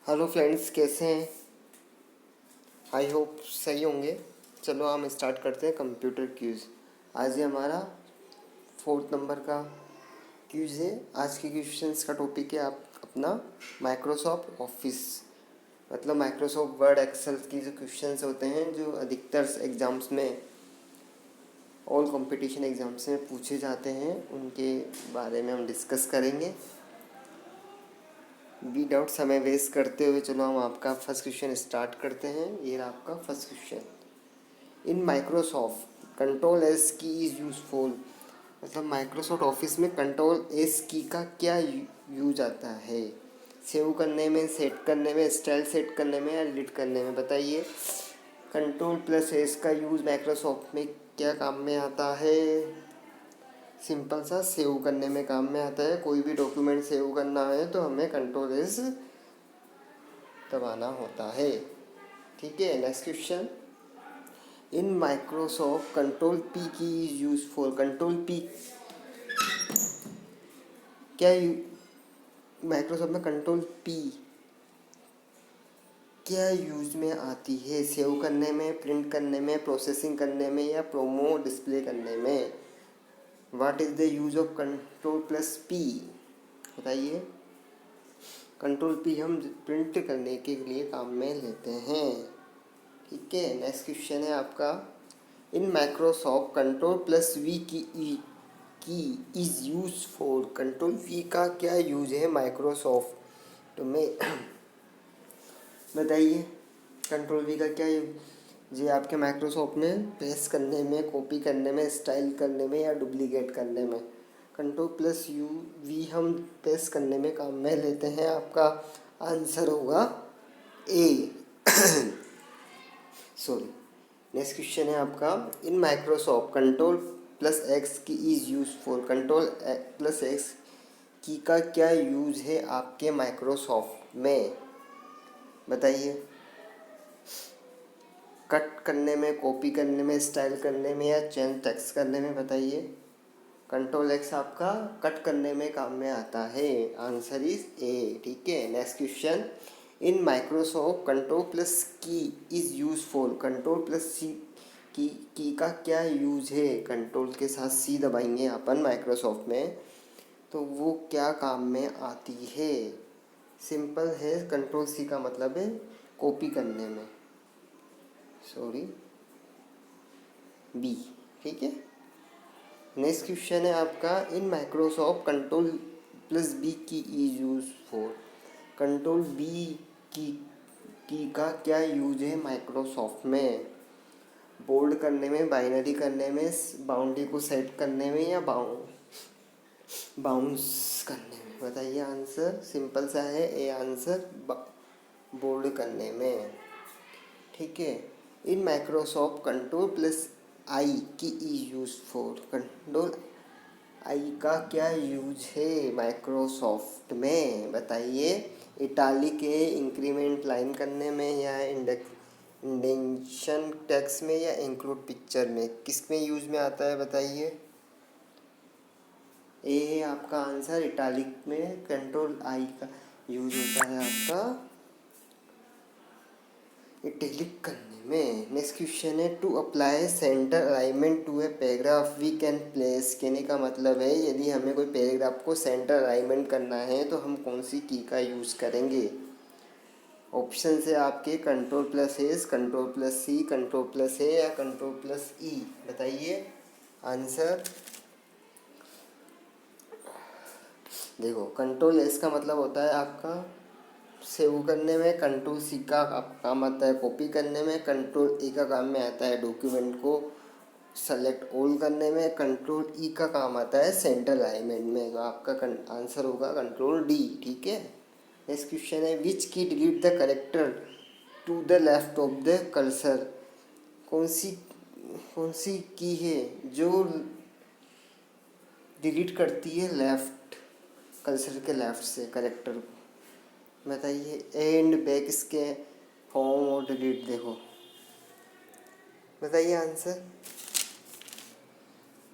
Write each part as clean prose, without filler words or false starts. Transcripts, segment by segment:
Hello friends, कैसे हैं? I hope सही होंगे। चलो हम स्टार्ट करते हैं कंप्यूटर क्यूज़। आज ये हमारा 4th नंबर का क्यूज़ है। आज के क्वेश्चंस का टॉपिक है आप अपना माइक्रोसॉफ्ट ऑफिस, मतलब माइक्रोसॉफ्ट वर्ड एक्सेल की जो क्वेश्चंस होते हैं जो अधिकतर एग्ज़ाम्स में, ऑल कंपटीशन एग्ज़ाम्स में पूछे जाते हैं, उनके बारे में हम डिस्कस करेंगे। विदाउट समय वेस्ट करते हुए चलो हम आपका फर्स्ट क्वेश्चन स्टार्ट करते हैं। ये रहा आपका first question. In Microsoft control S की इज़ यूजफुल, मतलब माइक्रोसॉफ्ट ऑफिस में कंट्रोल एस की का क्या यूज आता है? सेव करने में, सेट करने में, स्टाइल सेट करने में या डिलीट करने में? बताइए। कंट्रोल प्लस एस का यूज़ माइक्रोसॉफ्ट में क्या काम में आता है? सिंपल सा सेव करने में काम में आता है। कोई भी डॉक्यूमेंट सेव करना है तो हमें कंट्रोल एस दबाना होता है। ठीक है, next question. In Microsoft control P key is use for, control P क्या माइक्रोसॉफ्ट में कंट्रोल पी क्या यूज में आती है? सेव करने में, प्रिंट करने में, प्रोसेसिंग करने में या प्रोमो डिस्प्ले करने में? What is the use of control plus P? बताइए। कंट्रोल पी हम प्रिंट करने के लिए काम में लेते हैं। ठीक है, नेक्स्ट क्वेश्चन है आपका। In Microsoft control plus V key is use for, control V का क्या यूज है माइक्रोसॉफ्ट में? बताइए। कंट्रोल वी का क्या यूज है आपके माइक्रोसॉफ्ट में? पेस्ट करने में, कॉपी करने में, स्टाइल करने में या डुप्लीकेट करने में? कंट्रोल प्लस यू वी हम पेस्ट करने में काम में लेते हैं। आपका आंसर होगा ए। सॉरी। नेक्स्ट क्वेश्चन है आपका। In Microsoft control plus X key is use for, control plus X key का क्या यूज है आपके माइक्रोसॉफ्ट में? बताइए। कट करने में, कॉपी करने में, स्टाइल करने में या चेंज टेक्स्ट करने में? बताइए। कंट्रोल एक्स आपका कट करने में काम में आता है। Answer is A. ठीक है, next question. In Microsoft control plus key is use for, control plus C key का क्या यूज है? कंट्रोल के साथ सी दबाएंगे अपन माइक्रोसॉफ्ट में तो वो क्या काम में आती है? सिंपल है, कंट्रोल सी का मतलब है कॉपी करने में। Sorry, B. ठीक है, नेक्स्ट क्वेश्चन है आपका। In Microsoft control plus B key is use for, control B key का क्या यूज है माइक्रोसॉफ्ट में? बोल्ड करने में, बाइनरी करने में, बाउंड्री को सेट करने में या बाउंस करने में? बताइए आंसर। सिंपल सा है, ए आंसर, बोल्ड करने में। ठीक है। इन माइक्रोसॉफ्ट कंट्रोल प्लस आई की is use for, control I का क्या यूज है माइक्रोसॉफ्ट में? बताइए। इटालिक के इंक्रीमेंट लाइन करने में या इंडेंशन टेक्स्ट में या इंक्लूड पिक्चर में? किस में यूज में आता है? बताइए। ए है आपका आंसर, इटालिक में कंट्रोल आई का यूज होता है आपका इटैलिक करने में। नेक्स्ट क्वेश्चन है। To apply center alignment to a paragraph we can place, कहने का मतलब है यदि हमें कोई पैराग्राफ को सेंटर अलाइनमेंट करना है तो हम कौन सी की का यूज़ करेंगे? ऑप्शन है आपके control plus S, control plus C, control plus A या कंट्रोल प्लस ई? बताइए आंसर। देखो, कंट्रोल एस का मतलब होता है आपका सेव करने में, कंट्रोल सी का काम आता है कॉपी करने में, कंट्रोल ई का काम में आता है डॉक्यूमेंट को सेलेक्ट ऑल करने में, कंट्रोल ई का काम आता है सेंटर अलाइनमेंट में। तो आपका आंसर होगा कंट्रोल डी। ठीक है, नेक्स्ट क्वेश्चन है। Which key delete the character to the left of the cursor, कौन सी की है जो डिलीट करती है लेफ्ट, कर्सर के लेफ्ट से करेक्टर को? बताइए। एंड बैक इसके होम और डिलीट, देखो बताइए आंसर।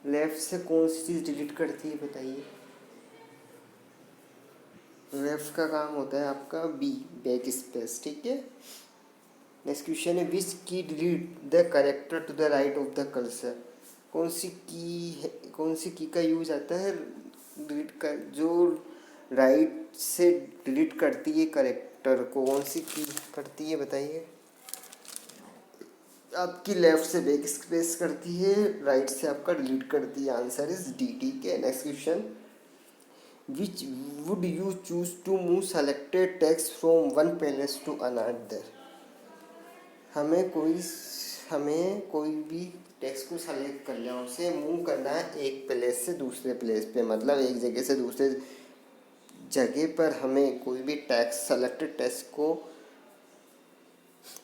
लेफ्ट से कौन सी चीज़ डिलीट करती है? बताइए। रेफ का काम होता है आपका बी, बैक स्पेस, ठीक है। नेक्स्ट क्वेश्चन है which key delete the character to the right of the cursor. कौन सी की है, कौन सी की का यूज आता है डिलीट कर, जो राइट से डिलीट करती है करेक्टर को, कौन सी की करती है बताइए। आपकी लेफ्ट से बैक स्पेस करती है, राइट से आपका डिलीट करती है। आंसर इज डी, ठीक है। Next question which would you choose to move selected text from one place to another. हमें कोई हमें कोई भी टेक्स्ट को सेलेक्ट करना है, उसे मूव करना है एक प्लेस से दूसरे प्लेस पे, मतलब एक जगह से दूसरे जगह पर हमें कोई भी टेक्स्ट सेलेक्टेड टेक्स्ट को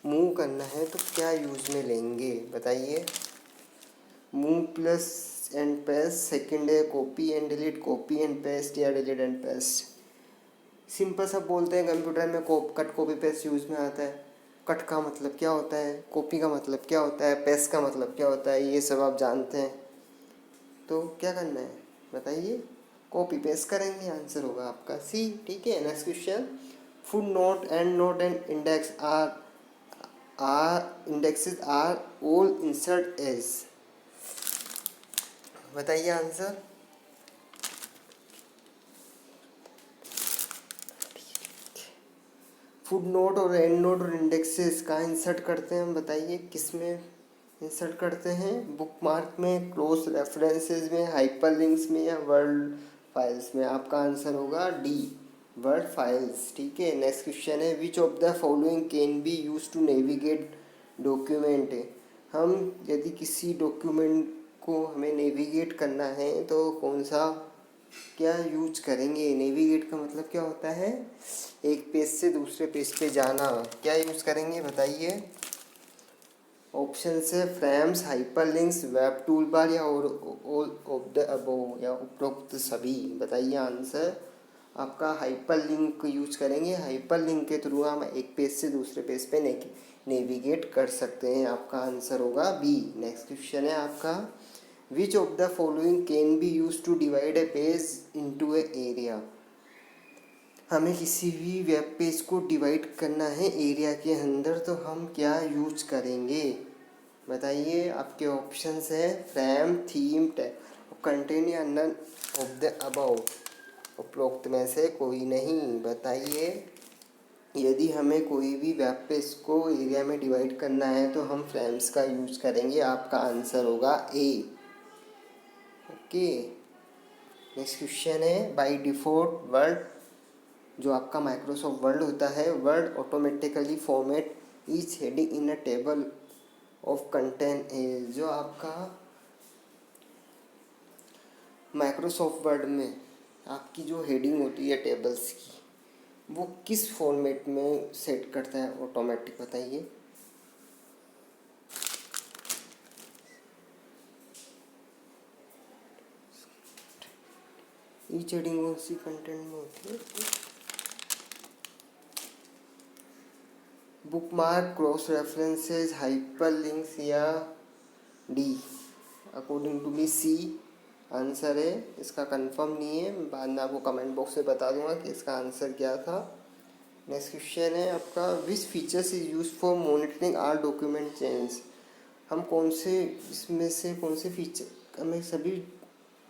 मूव करना है तो क्या यूज में लेंगे बताइए। Move plus and paste, second है copy and delete, copy and paste या डिलीट एंड पेस्ट। सिंपल सा बोलते हैं कंप्यूटर में कट कॉपी पेस्ट यूज में आता है। कट का मतलब क्या होता है, कॉपी का मतलब क्या होता है, पेस्ट का मतलब क्या होता है, ये सब आप जानते हैं। तो क्या करना है बताइए, कॉपी पेस्ट करेंगे, आंसर होगा आपका सी, ठीक है। Next question footnote endnote and index are indexes are all insert as, बताइए आंसर। फुट नोट और एंड नोट और इंडेक्सेस कहाँ इंसर्ट करते हैं हम बताइए, किस में इंसर्ट करते हैं, बुक मार्क में, क्लोज रेफरेंसेस में, हाइपरलिंक्स में या वर्ड फाइल्स में। आपका आंसर होगा डी, वर्ड फाइल्स, ठीक है। नेक्स्ट क्वेश्चन है which of the following can be use to navigate document. हम यदि किसी डॉक्यूमेंट को हमें नेविगेट करना है तो कौन सा क्या यूज करेंगे। नेविगेट का मतलब क्या होता है, एक पेज से दूसरे पेज पे जाना, क्या यूज करेंगे बताइए। ऑप्शन से frames, hyperlinks, web tool bar या और ऑल ऑफ द अबव या उपरोक्त सभी, बताइए आंसर। आपका हाइपरलिंक यूज करेंगे, हाइपरलिंक के थ्रू हम एक पेज से दूसरे पेज पे नेविगेट कर सकते हैं। आपका आंसर होगा बी। नेक्स्ट क्वेश्चन है आपका which of the following can be use to divide a page into a area. हमें किसी भी वेब पेज को डिवाइड करना है एरिया के अंदर, तो हम क्या यूज करेंगे बताइए। आपके ऑप्शंस है फ्रेम, थीम, कंटेंट या नन ऑफ द अबव, उपरोक्त में से कोई नहीं, बताइए। यदि हमें कोई भी वेब पेज को एरिया में डिवाइड करना है तो हम फ्रेम्स का यूज करेंगे। आपका आंसर होगा ए, ओके। नेक्स्ट क्वेश्चन है बाय डिफ़ॉल्ट वर्ड, जो आपका माइक्रोसॉफ्ट वर्ड होता है, word automatically format each heading in a table of content है। जो आपका माइक्रोसॉफ्ट वर्ड में आपकी जो हेडिंग होती है टेबल्स की, वो किस फॉर्मेट में सेट करता है ऑटोमेटिक, बताइए। ईच हेडिंग कौन सी कंटेंट में होती है, bookmark, cross references, hyperlinks या D. According to me C answer है, इसका कंफर्म नहीं है, बाद में आपको कमेंट बॉक्स में बता दूंगा कि इसका आंसर क्या था। नेक्स्ट क्वेश्चन है आपका which features is use for monitoring our document change. हम कौन से इसमें से कौन से फीचर, हमें सभी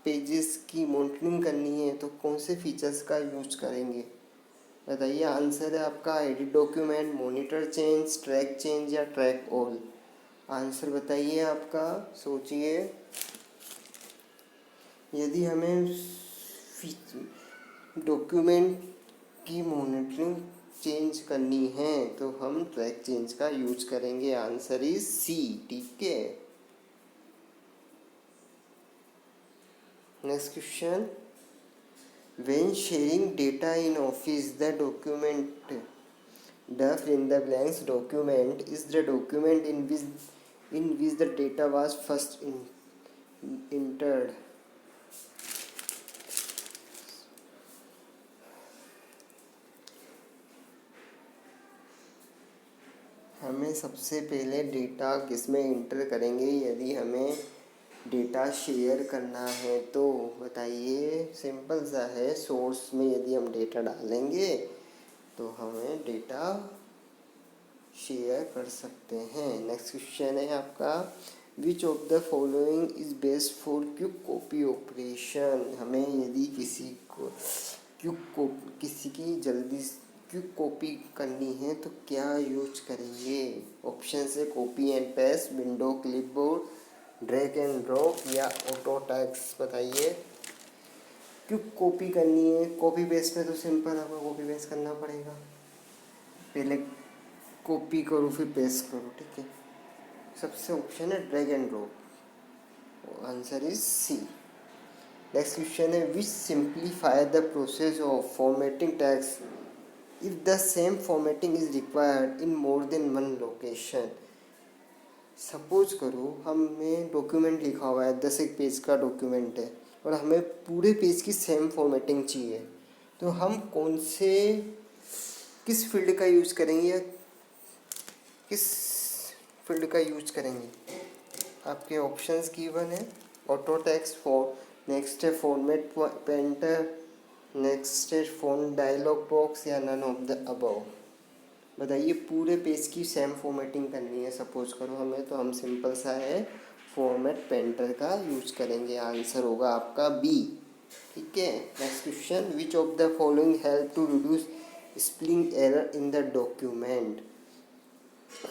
पेजेस की मॉनिटरिंग करनी है तो कौन से फीचर्स का यूज करेंगे बताइए। आंसर है आपका edit document, monitor change, track change या ट्रैक ऑल। आंसर बताइए आपका, सोचिए। यदि हमें डॉक्यूमेंट की मॉनिटरिंग चेंज करनी है तो हम ट्रैक चेंज का यूज करेंगे। आंसर इज सी, ठीक है। Next question when sharing data in office the document the fill in the blanks document is the document in which the data was first entered। हमें सबसे पहले data किस में inter करेंगे, यदि हमें डेटा शेयर करना है तो बताइए, सिंपल सा है। सोर्स में यदि हम डेटा डालेंगे तो हमें डेटा शेयर कर सकते हैं। नेक्स्ट क्वेश्चन है आपका, which of the following is best for quick copy operation. हमें यदि किसी की जल्दी क्विक कॉपी करनी है तो क्या यूज करेंगे। ऑप्शन है copy and paste, window clipboard, drag and drop या ऑटो टेक्स्ट। बताइए, क्विक कॉपी करनी है, कॉपी पेस्ट में तो सिंपल आपको कॉपी पेस्ट करना पड़ेगा, पहले कॉपी करो फिर पेस्ट करो, ठीक है। सबसे ऑप्शन है drag and drop, answer is C. Next question है, which simplify the process of formatting text if the same formatting is required in more than one location. Suppose करो हमें डॉक्यूमेंट लिखा हुआ है, 10 पेज का डॉक्यूमेंट है और हमें पूरे पेज की सेम फॉर्मेटिंग चाहिए, तो हम किस फील्ड का यूज करेंगे या किस फील्ड का यूज करेंगे। आपके ऑप्शंस गिवन है, ऑटो टेक्स्ट, नेक्स्ट है फॉर्मेट पेंटर, नेक्स्ट है फॉन्ट डायलॉग बॉक्स या नन ऑफ द अबव। बताइए, पूरे पेज की सेम फॉर्मेटिंग करनी है सपोज करो हमें, तो हम सिंपल सा है फॉर्मेट पेंटर का यूज करेंगे। आंसर होगा आपका बी, ठीक है। Next question, which of the following help to reduce spelling error in the document.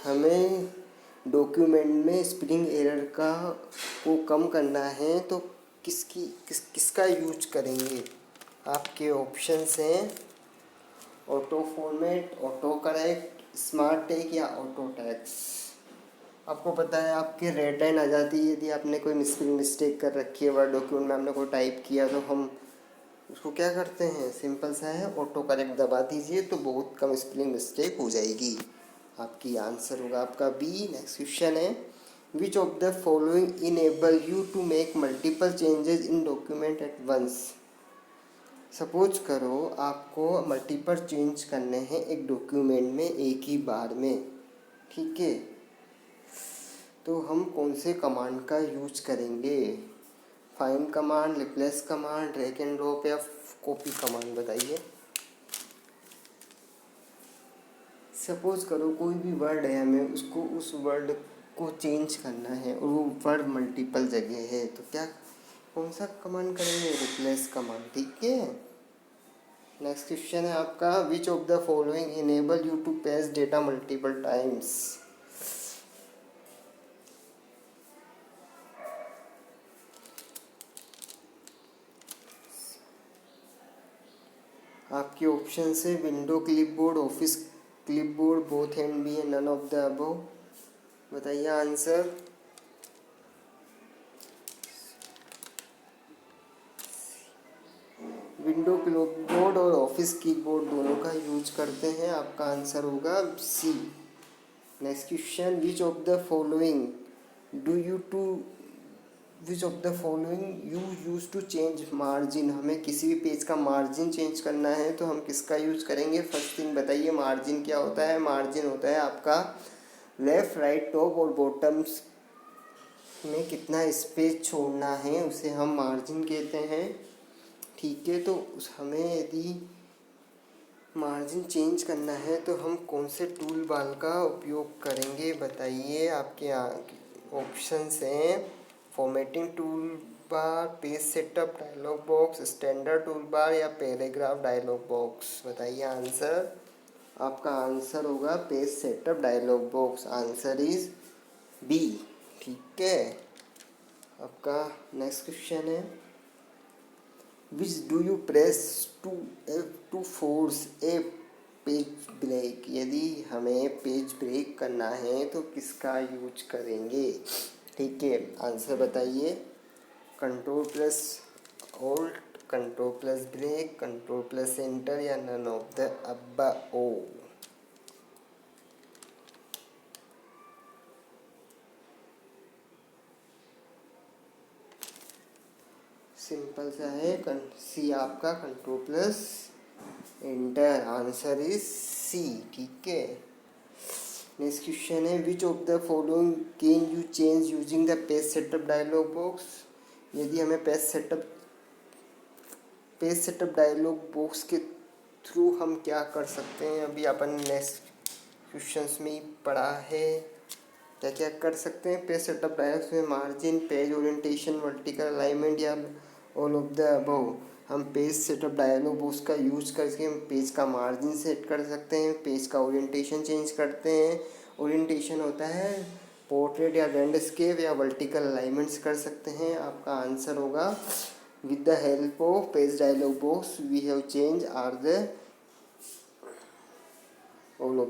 हमें डॉक्यूमेंट में स्पेलिंग एरर को कम करना है तो किसका यूज करेंगे। आपके ऑप्शंस हैं auto format, auto correct, smart tag या ऑटो टैक्स। आपको पता है आपके रेड लाइन आ जाती है यदि आपने कोई मिस्टेक कर रखी है वर्ड डॉक्यूमेंट में, आपने कोई टाइप किया तो हम उसको क्या करते हैं, सिंपल सा है ऑटो करेक्ट दबा दीजिए तो बहुत कम स्पेलिंग मिस्टेक हो जाएगी। आपकी आंसर होगा आपका बी। नेक्स्ट क्वेश्चन है, which of the following enable you to make multiple changes in document at once. Suppose करो आपको मल्टीपल चेंज करने हैं एक डॉक्यूमेंट में एक ही बार में, ठीक है, तो हम कौन से कमांड का यूज करेंगे। Find command, replace command, drag and drop या कॉपी कमांड। बताइए, सपोज करो कोई भी वर्ड है, हमें उस वर्ड को चेंज करना है और वो वर्ड मल्टीपल जगह है, तो कौन सा कमांड करेंगे, रिप्लेस कमांड, ठीक है। नेक्स्ट क्वेश्चन है आपका, which of the following enable you to paste data multiple times. आपके ऑप्शन है window clipboard, office clipboard, both and B, none of the above. बताइए आंसर। विंडो क्लिपबोर्ड और office keyboard दोनों का यूज करते हैं, आपका आंसर होगा C. Next question, which of the following you use to change margin. हमें किसी भी पेज का मार्जिन चेंज करना है तो हम किसका यूज करेंगे। फर्स्ट थिंग बताइए, मार्जिन क्या होता है। मार्जिन होता है आपका लेफ्ट, राइट, टॉप और बॉटम्स में कितना स्पेस छोड़ना है उसे हम मार्जिन कहते हैं, ठीक है। तो हमें यदि मार्जिन चेंज करना है तो हम कौन से टूल बार का उपयोग करेंगे। बताइए, आपके ऑप्शंस हैं formatting toolbar, page setup dialog box, standard toolbar या पैराग्राफ डायलॉग बॉक्स। बताइए आंसर। आपका आंसर होगा page setup dialog box, answer is B, ठीक है। आपका नेक्स्ट क्वेश्चन है, which do you press to force a page break. यदि हमें पेज ब्रेक करना है तो किसका यूज करेंगे, ठीक है। आंसर बताइए, control plus alt, control plus break, control plus enter या none of the above. Simple सा है, सी आपका control plus enter, answer is C, ठीक है। नेक्स्ट क्वेश्चन है which of the following can you change using the page setup dialog box. यदि हमें page setup dialog box के through हम क्या कर सकते हैं, अभी अपन नेक्स्ट क्वेश्चंस में ही पढ़ा है। क्या क्या कर सकते हैं पेज सेटअप डायलॉग्स में, margin, page orientation, vertical alignment या ऑल ऑफ द अबव। हम पेज सेटअप डायलॉग बॉक्स का यूज करके हम पेज का मार्जिन सेट कर सकते हैं, पेज का ओरिएंटेशन चेंज करते हैं। ओरिएंटेशन होता है पोर्ट्रेट या लैंडस्केप या वर्टिकल अलाइनमेंट्स कर सकते हैं। आपका आंसर होगा with the help of page dialog box we have change are the all of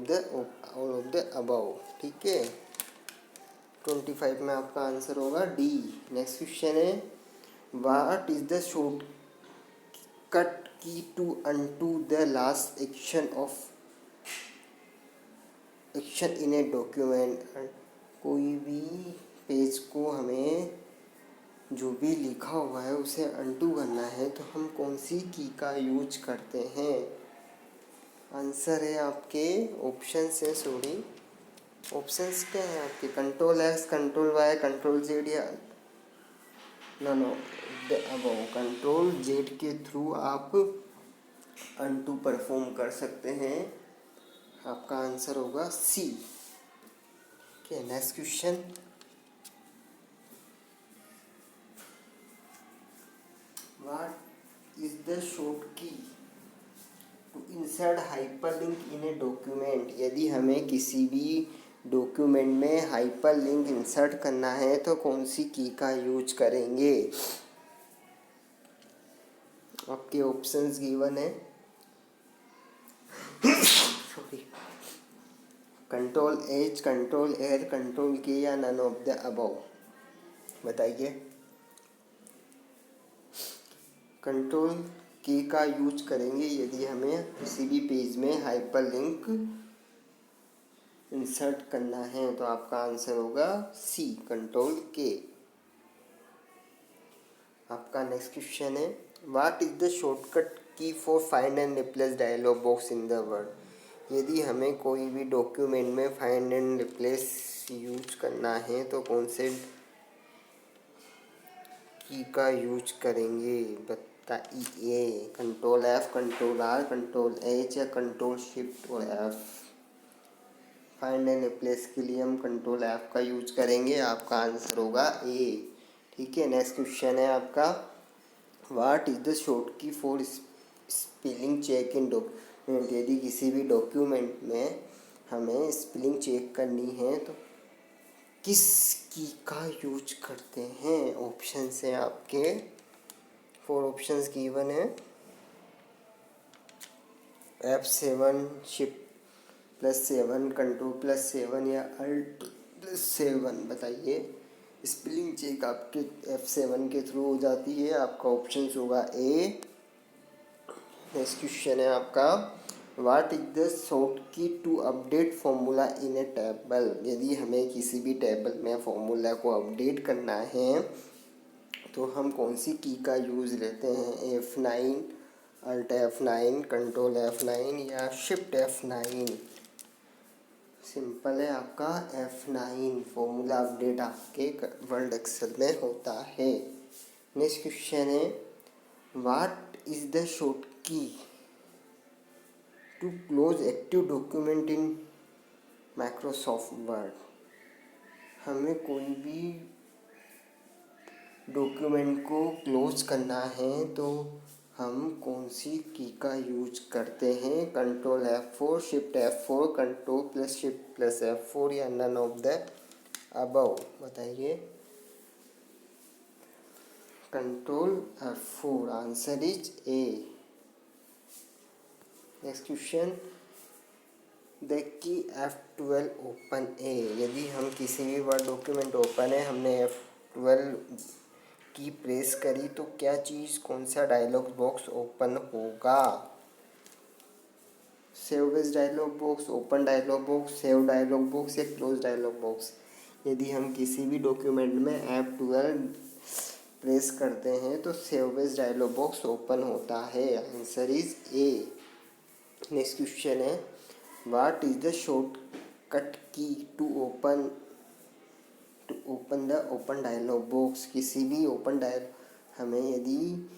the above. ठीक है, 25 में आपका आंसर होगा डी। नेक्स्ट क्वेश्चन है what is the shortcut key to undo the last action in a document. कोई भी page को हमें जो भी लिखा हुआ है उसे अनडू करना है तो हम कौन सी की का यूज करते हैं। आंसर है आपके ऑप्शन से, सॉरी ऑप्शंस क्या है आपके, control X, control Y, control Z या नो अबव। कंट्रोल जेड के थ्रू आप अनडू परफॉर्म कर सकते हैं। आपका आंसर होगा C. Okay, next question what is the short key to insert hyperlink in a document. यदि हमें किसी भी डॉक्यूमेंट में हाइपरलिंक इंसर्ट करना है तो कौन सी की का यूज करेंगे। आपके ऑप्शंस गिवन है सॉरी, कंट्रोल एच, कंट्रोल एर, कंट्रोल के या नन ऑफ द अबव। बताइए। कंट्रोल के का यूज करेंगे यदि हमें किसी भी पेज में हाइपरलिंक इंसर्ट करना है तो आपका आंसर होगा सी, कंट्रोल के। आपका नेक्स्ट क्वेश्चन है व्हाट इज द शॉर्टकट की for find and replace dialog box in the word. यदि हमें कोई भी डॉक्यूमेंट में फाइंड एंड रिप्लेस यूज करना है तो कौन से की का यूज करेंगे बताइए। Control F, control R, control H या कंट्रोल शिफ्ट और एफ। फाइंड एंड रिप्लेस के लिए हम कंट्रोल एफ का यूज करेंगे। आपका आंसर होगा ए। ठीक है, नेक्स्ट क्वेश्चन है आपका what is the short key for spelling check in document. यदि किसी भी डॉक्यूमेंट में हमें स्पेलिंग चेक करनी है तो किस की का यूज करते हैं। ऑप्शन है आपके, 4 ऑप्शंस गिवन है, F7, शिफ्ट +7, कंट्रोल +7 या अल्ट +7। बताइए। स्पेलिंग चेक आपके F7 के थ्रू हो जाती है। आपका ऑप्शन होगा ए। नेक्स्ट क्वेश्चन है आपका what is the short key to update formula in a table. यदि हमें किसी भी टेबल में फॉर्मूला को अपडेट करना है तो हम कौन सी की का यूज़ लेते हैं। F9, alt F9, control F9 या शिफ्ट F9। सिंपल है आपका F9। फॉर्मूला अपडेट आपके वर्ड एक्सेल में होता है। नेक्स्ट क्वेश्चन है what is the short key to close active document in Microsoft Word. हमें कोई भी डॉक्यूमेंट को क्लोज करना है तो हम कौन सी की का यूज करते हैं। Control F4, shift F4, control plus shift plus F4 या नन ऑफ द अबव। बताइए। Control F4। Answer is A. Next question the key F12 open ए। यदि हम किसी भी वर्ड डॉक्यूमेंट ओपन है, हमने F12 की प्रेस करी तो क्या चीज़, कौन सा डायलॉग बॉक्स ओपन होगा। Save as dialog box, open dialog box, save dialog box या क्लोज डायलॉग बॉक्स। यदि हम किसी भी डॉक्यूमेंट में F12 प्रेस करते हैं तो save as dialog box open होता है। Answer is A. Next question है what is the shortcut key to open the open dialog box. किसी भी ओपन डायल हमें यदि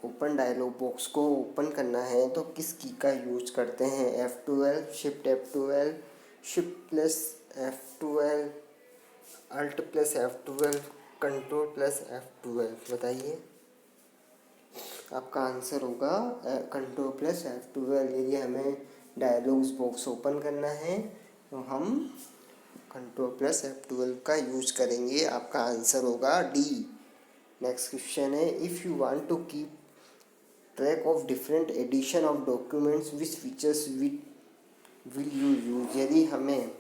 ओपन डायलॉग बॉक्स को ओपन करना है तो किस की का यूज करते हैं? F12, shift F12, shift plus F12, alt plus F12, control plus F12। बताइए, आपका आंसर होगा कंट्रोल प्लस F12। यदि हमें डायलॉग्स बॉक्स ओपन करना है तो हम कंट्रोल प्लस F12 का यूज करेंगे। आपका आंसर होगा डी। नेक्स्ट क्वेश्चन है, if you want to keep track of different edition of documents which features will you use. यदि हमें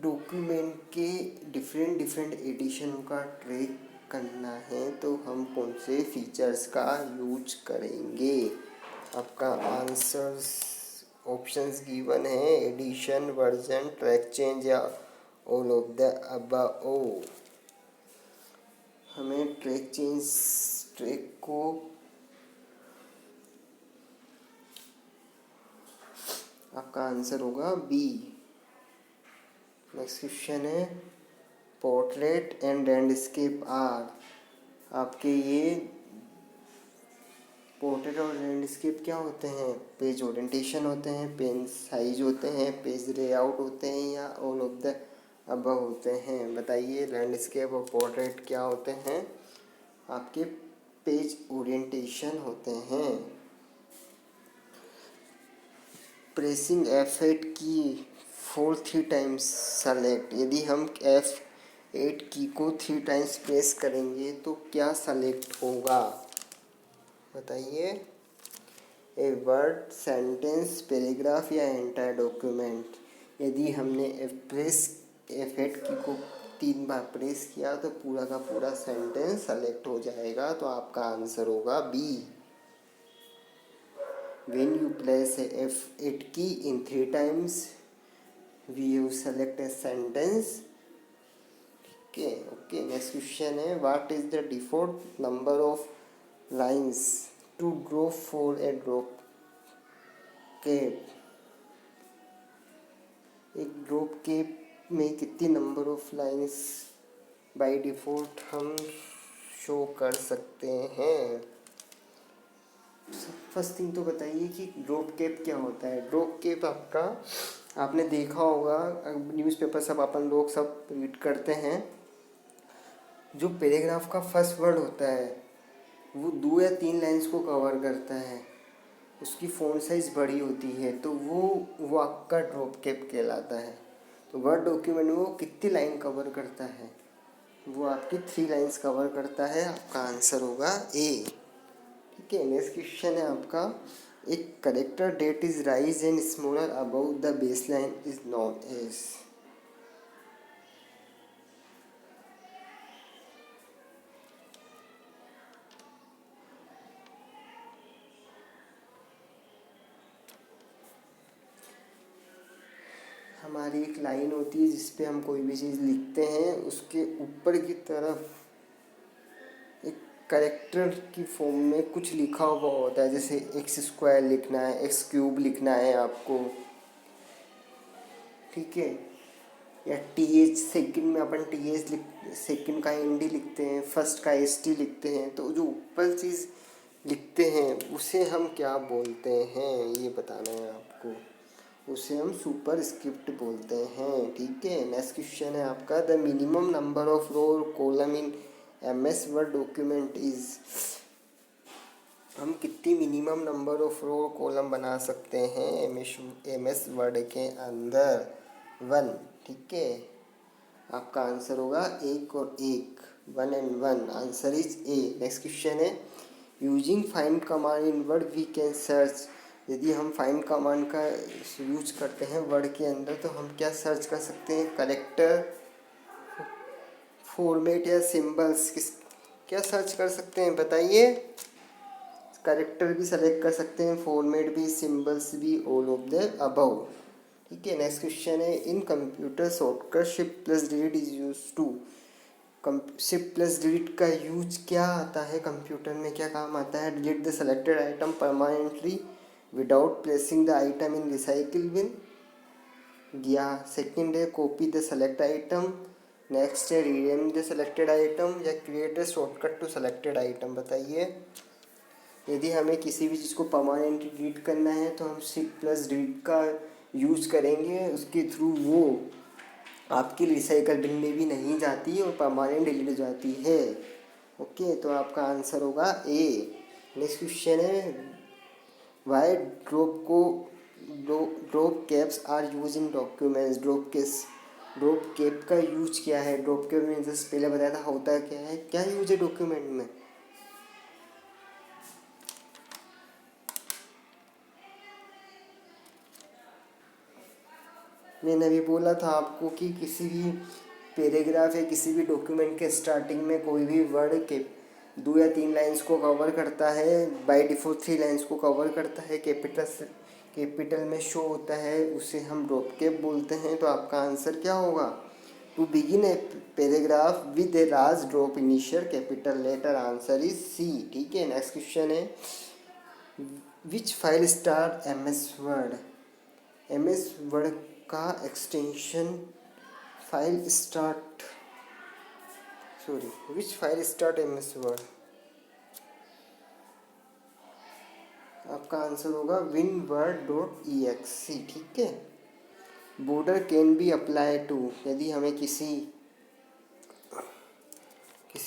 डॉक्यूमेंट के डिफरेंट एडिशन का ट्रैक करना है तो हम कौन से फीचर्स का यूज करेंगे? आपका आंसर्स ऑप्शंस गिवन है, एडिशन, वर्जन, ट्रैक चेंज या ऑल ऑफ द अबव। हमें ट्रैक को आपका आंसर होगा बी। नेक्स्ट क्वेश्चन है, पोर्ट्रेट एंड लैंडस्केप आर। आपके ये पोर्ट्रेट और लैंडस्केप क्या होते हैं? पेज ओरिएंटेशन होते हैं, पेज साइज होते हैं, पेज लेआउट होते हैं या ऑल ऑफ द अबव होते हैं? बताइए, लैंडस्केप और पोर्ट्रेट क्या होते हैं? आपके पेज ओरिएंटेशन होते हैं। प्रेसिंग F8 की फोर 3 टाइम्स सेलेक्ट। यदि हम F8 की को 3 टाइम्स प्रेस करेंगे तो क्या सेलेक्ट होगा? बताइए, ए वर्ड, सेंटेंस, पैराग्राफ या एंटायर डॉक्यूमेंट। यदि हमने F8 की को 3 बार प्रेस किया तो पूरा का पूरा सेंटेंस सेलेक्ट हो जाएगा। तो आपका आंसर होगा B. When you press F8 key in 3 times, we will select a sentence. Okay. Next question है, what is the default number of lines to draw for a drop cap? एक drop cap में कितनी number of lines by default हम show कर सकते हैं? First thing तो बताइए कि ड्रॉप केप क्या होता है? ड्रॉप केप आपने देखा होगा, न्यूज़पेपर सब अपन लोग सब रीड करते हैं। जो पैराग्राफ का फर्स्ट वर्ड होता है वो 2 या 3 लाइंस को कवर करता है, उसकी फ़ॉन्ट साइज़ बड़ी होती है तो वो आपका ड्रॉप केप कहलाता है। तो वर्ड डॉक्यूमेंट में वो कितनी लाइन कवर करता है? वो आपकी 3 लाइंस कवर करता है। आपका आंसर होगा ए। ठीक है। नेक्स्ट क्वेश्चन है आपका, एक character that is raise and smaller above the baseline is known as. हमारी एक लाइन होती है जिस पे हम कोई भी चीज़ लिखते हैं, उसके ऊपर की तरफ एक करेक्टर की फॉर्म में कुछ लिखा हुआ होता है, जैसे x² लिखना है, x³ लिखना है आपको। ठीक है। या TH, सेकंड में अपन TH सेकंड का ND लिखते हैं, फर्स्ट का ST लिखते हैं। तो जो ऊपर चीज़ लिखते हैं उसे हम क्या बोलते हैं, ये बताना है आपको। उसे हम सुपर स्क्रिप्ट बोलते हैं। ठीक है। नेक्स्ट क्वेश्चन है आपका, द मिनिमम नंबर ऑफ रो और column in MS word document is. हम कितनी मिनिमम नंबर ऑफ रो और कॉलम बना सकते हैं MS वर्ड के अंदर? 1। ठीक है। आपका आंसर होगा 1 और 1, 1 and 1। Answer is A. Next question है, using find command in word we can search. यदि हम फाइंड कमांड का यूज करते हैं वर्ड के अंदर तो हम क्या सर्च कर सकते हैं? करेक्टर, फॉर्मेट या सिंबल्स, क्या सर्च कर सकते हैं? बताइए। करेक्टर भी सेलेक्ट कर सकते हैं, फॉर्मेट भी, सिंबल्स भी, ऑल ऑफ द अबव। ठीक है। नेक्स्ट क्वेश्चन है, in computer shortcut shift plus delete is use to. Shift plus delete का यूज क्या आता है कंप्यूटर में, क्या काम आता है? Delete the selected item permanently without placing the item in recycle bin. या सेकंड है copy the select item. Next है रीनेम द सेलेक्टेड आइटम या create a shortcut to selected item. बताइए, यदि हमें किसी भी चीज़ को परमानेंटली डिलीट करना है तो हम शिफ्ट प्लस डिलीट का यूज करेंगे, उसके थ्रू वो आपकी रिसाइकल बिन में भी नहीं जाती और परमानेंट डिलीट हो जाती है। ओके, तो आपका आंसर होगा ए। नेक्स्ट क्वेश्चन है why drop caps are used in documents. Drop cap का यूज क्या है? ड्रॉप कैप में जैसे पहले बताया था होता क्या है, क्या यूज है डॉक्यूमेंट में? मैंने अभी बोला था आपको कि किसी भी पैराग्राफ या किसी भी डॉक्यूमेंट के स्टार्टिंग में कोई भी वर्ड के 2 या 3 लाइंस को कवर करता है, बाय डिफ़ॉल्ट 3 लाइंस को कवर करता है, कैपिटल में शो होता है, उसे हम ड्रॉप कैप बोलते हैं। तो आपका आंसर क्या होगा? To begin a paragraph with a large drop initial capital letter. Answer is C. ठीक है, नेक्स्ट क्वेश्चन है which file star M S word. M S word का extension file start which file start M S word. आपका answer होगा winword.exe। ठीक है, border can be apply to. यदि हमें किसी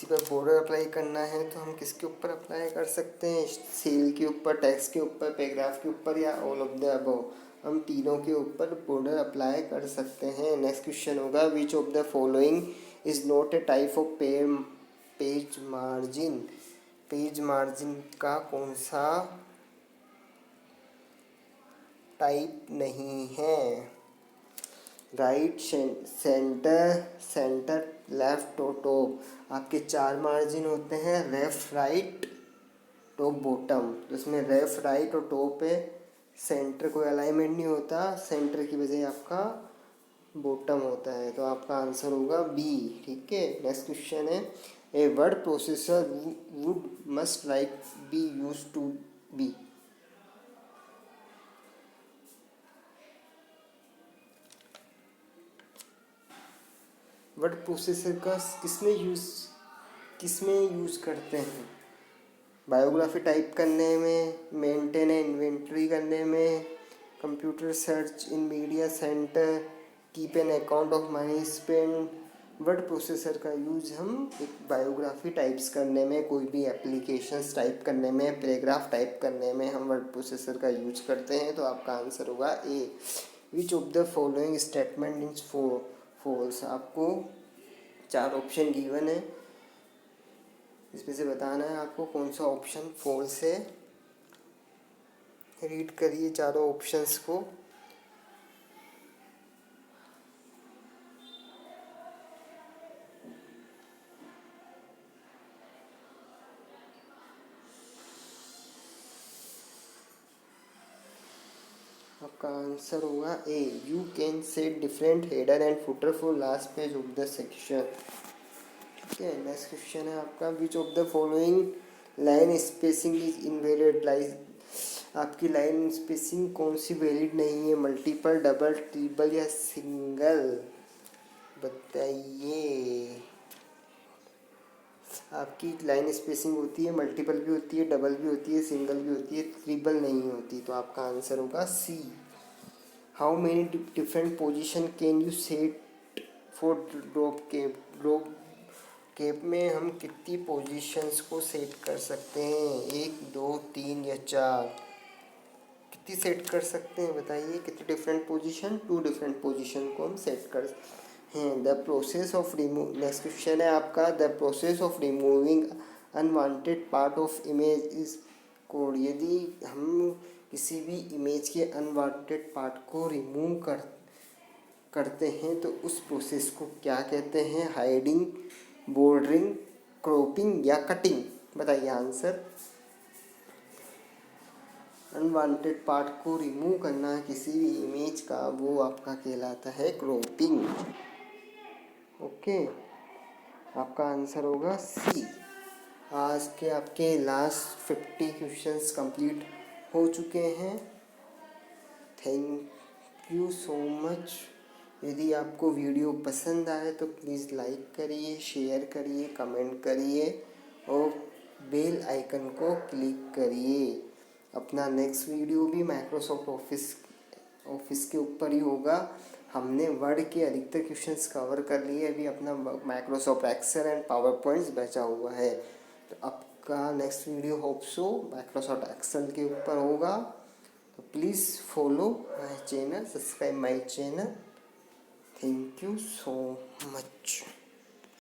पर बॉर्डर अप्लाई करना है तो हम किसके ऊपर अप्लाई कर सकते हैं? सेल के ऊपर, टेक्स्ट के ऊपर, पैराग्राफ के ऊपर या ऑल ऑफ द अबव। हम तीनों के ऊपर बॉर्डर अप्लाई कर सकते हैं। नेक्स्ट क्वेश्चन होगा विच of the following is not a type of page margin. Page margin का कौन सा टाइप नहीं है? राइट, सेंटर, लेफ्ट और टॉप। आपके 4 मार्जिन होते हैं, लेफ्ट, राइट, टॉप, बॉटम। तो इसमें लेफ्ट, राइट और टॉप है, सेंटर कोई अलाइनमेंट नहीं होता, सेंटर की बजाय आपका बॉटम होता है। तो आपका आंसर होगा बी। ठीक है, नेक्स्ट क्वेश्चन है a word processor would must like be use to be. Word processor का किसमें यूज़ करते हैं? बायोग्राफी टाइप करने में, मेंटेन इन्वेंट्री करने में, computer search in media centre, keep an account of money spend. Word processor का यूज हम एक बायोग्राफी टाइप्स करने में, कोई भी एप्लीकेशंस टाइप करने में, पैराग्राफ टाइप करने में हम वर्ड प्रोसेसर का यूज करते हैं। तो आपका आंसर होगा A. Which of the following statement is false. आपको 4 ऑप्शन गिवन है, इसमें से बताना है आपको कौन सा ऑप्शन फॉल्स है। रीड करिए चारों ऑप्शंस को। आपका आंसर होगा A. You can set different header and footer for last page of the section. ठीक है, नेक्स्ट क्वेश्चन है आपका which of the following line spacing is invalid. आपकी लाइन स्पेसिंग कौन सी वैलिड नहीं है? मल्टीपल, डबल, ट्रिपल या सिंगल। बताइए, आपकी लाइन स्पेसिंग होती है, मल्टीपल भी होती है, डबल भी होती है, सिंगल भी होती है, ट्रिपल नहीं होती। तो आपका आंसर होगा C. How many different position can you set for drop cap. Drop cap में हम कितनी पोजीशंस को सेट कर सकते हैं? 1, 2, 3 या 4? कितनी सेट कर सकते हैं बताइए? कितनी डिफरेंट पोजीशन? 2 डिफरेंट पोजीशन को हम सेट कर हैं। The process of remove. Next question है आपका the process of removing unwanted part of image is code. यदि हम किसी भी इमेज के अनवांटेड पार्ट को रिमूव करते हैं तो उस प्रोसेस को क्या कहते हैं? हाइडिंग, बॉर्डरिंग, क्रॉपिंग या कटिंग। बताइए आंसर। अनवांटेड पार्ट को रिमूव करना किसी भी इमेज का, वो आपका कहलाता है क्रॉपिंग। ओके, आपका आंसर होगा सी। आज के आपके लास्ट 50 क्वेश्चंस कंप्लीट हो चुके हैं। Thank you so much. यदि आपको वीडियो पसंद आए तो प्लीज़ लाइक करिए, शेयर करिए, कमेंट करिए और बेल आइकन को क्लिक करिए। अपना नेक्स्ट वीडियो भी माइक्रोसॉफ्ट ऑफिस के ऊपर ही होगा। हमने वर्ड के अधिकतर क्वेश्चंस कवर कर लिए, अभी अपना Microsoft Excel and PowerPoints बचा हुआ है। तो आपका नेक्स्ट video hope so Microsoft Excel के ऊपर होगा। तो please follow my channel, subscribe my channel. Thank you so much.